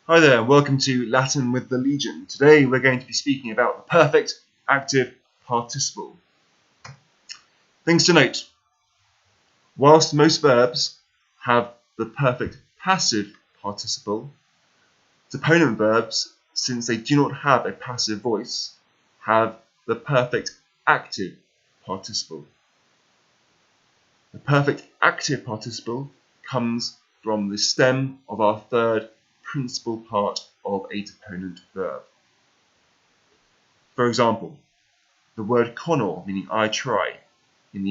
Hi there, and welcome to Latin with the Legion. Today we're going to be speaking about the perfect active participle. Things to note. Whilst most verbs have the perfect passive participle, deponent verbs, since they do not have a passive voice, have the perfect active participle. The perfect active participle comes from the stem of our third principal part of a deponent verb. For example, the word conor, meaning I try, in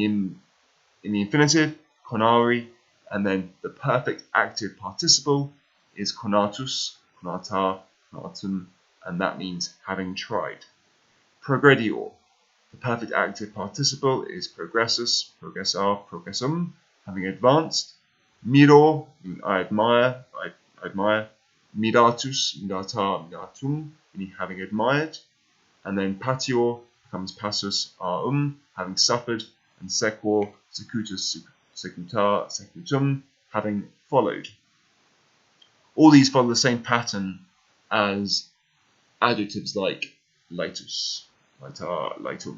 the infinitive, conari, and then the perfect active participle is conatus, conata, conatum, and that means having tried. Progredior, the perfect active participle is progressus, progressar, progressum, having advanced. Miror, meaning I admire, Miratus, mirata, miratum, meaning having admired. And then patior becomes passus, having suffered, and sequor, secutus, secutar, secutum, having followed. All these follow the same pattern as adjectives like lightus, lightar, lightum.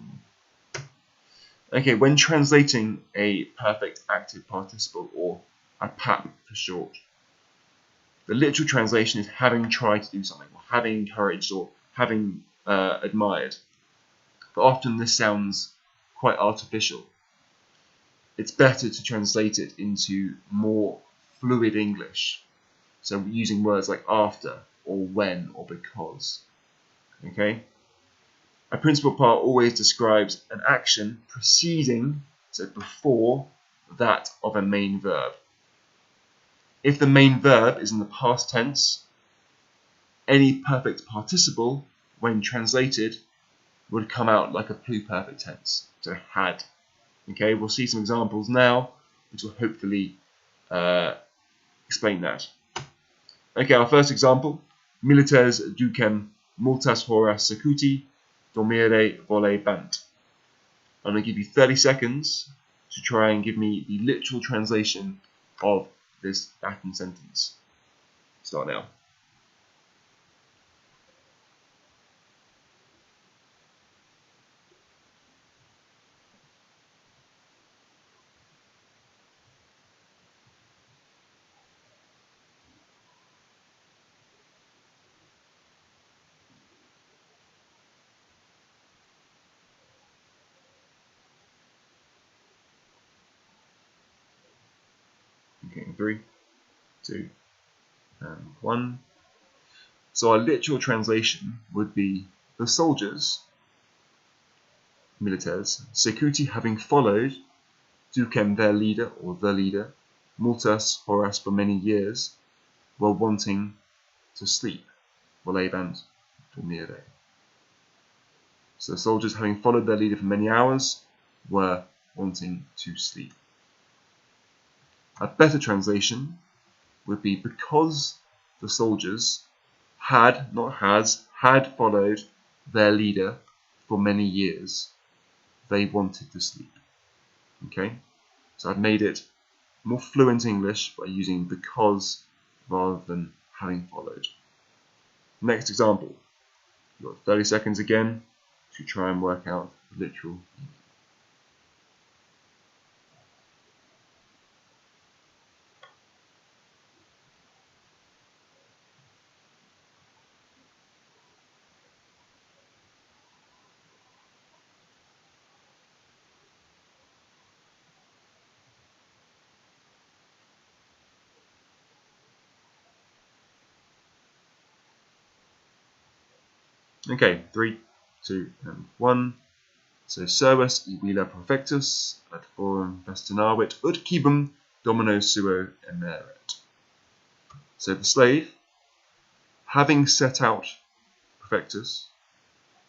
Okay, when translating a perfect active participle, or a PAP for short, the literal translation is having tried to do something, or having encouraged, or having admired. But often this sounds quite artificial. It's better to translate it into more fluid English. So using words like after, or when, or because. Okay? A principal part always describes an action preceding, so before, that of a main verb. If the main verb is in the past tense, any perfect participle, when translated, would come out like a pluperfect tense, so had. Okay, we'll see some examples now, which will hopefully explain that. Okay, our first example, Militares ducem multas horas secuti dormire volebant. I'm going to give you 30 seconds to try and give me the literal translation of this Latin sentence. Start now. Okay, 3, 2, and 1. So our literal translation would be the soldiers, militares, secuti, having followed, ducem, their leader or the leader, multas horas, for many years, were wanting to sleep, volebant dormire. So the soldiers, having followed their leader for many hours, were wanting to sleep. A better translation would be because the soldiers had, not has, had followed their leader for many years, they wanted to sleep. Okay? So I've made it more fluent English by using because rather than having followed. Next example. You've got 30 seconds again to try and work out the literal meaning. Okay, 3, 2, and 1. So servus ibila perfectus ad forum festinavit ut cibum domino suo emeret. So the slave, having set out perfectus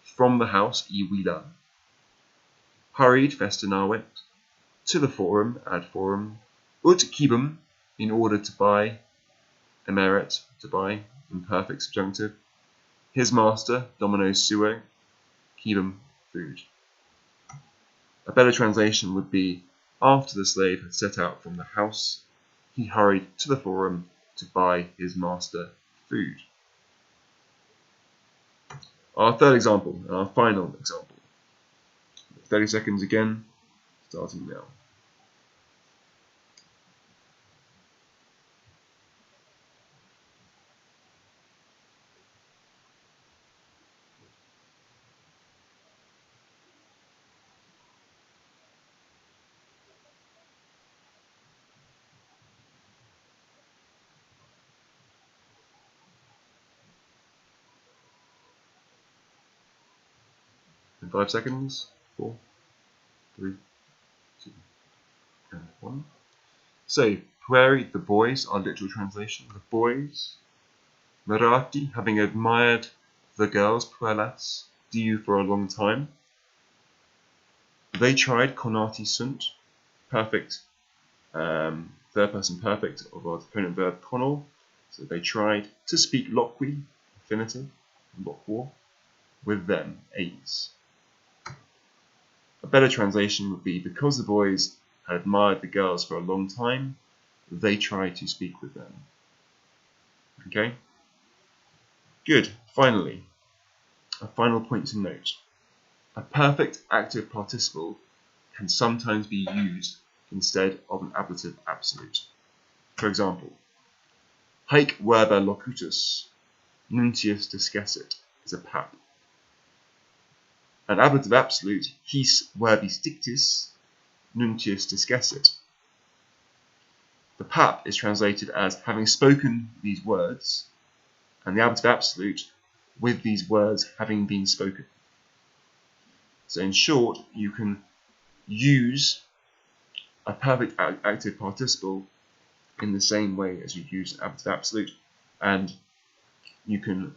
from the house ibila, hurried festinavit to the forum ad forum ut cibum, in order to buy, emeret, to buy, imperfect subjunctive, his master, domino suo, cibum, food. A better translation would be, after the slave had set out from the house, he hurried to the forum to buy his master food. Our third example, our final example. 30 seconds again, starting now. In 5 seconds, 4, 3, 2, and 1. So, Pueri, the boys, our literal translation. The boys, Merati, having admired the girls, Puelas, Diu for a long time. They tried Konati sunt, perfect, third person perfect of our deponent verb konol. So they tried to speak loqui, infinitive, loquor, with them, A's. A better translation would be, because the boys had admired the girls for a long time, they tried to speak with them. Okay? Good. Finally, a final point to note. A perfect active participle can sometimes be used instead of an ablative absolute. For example, haec verba locutus nuntius discessit is a pap. An ablative absolute, his verbis dictis nuntius discessit. The pap is translated as having spoken these words, and the ablative absolute with these words having been spoken. So in short, you can use a perfect active participle in the same way as you use an ablative absolute, and you can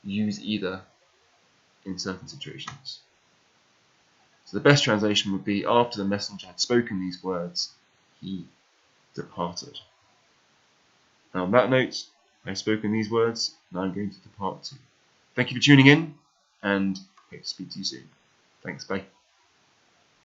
use either in certain situations. So the best translation would be, after the messenger had spoken these words, he departed. And on that note, I've spoken these words, and I'm going to depart too. Thank you for tuning in, and hope to speak to you soon. Thanks, bye.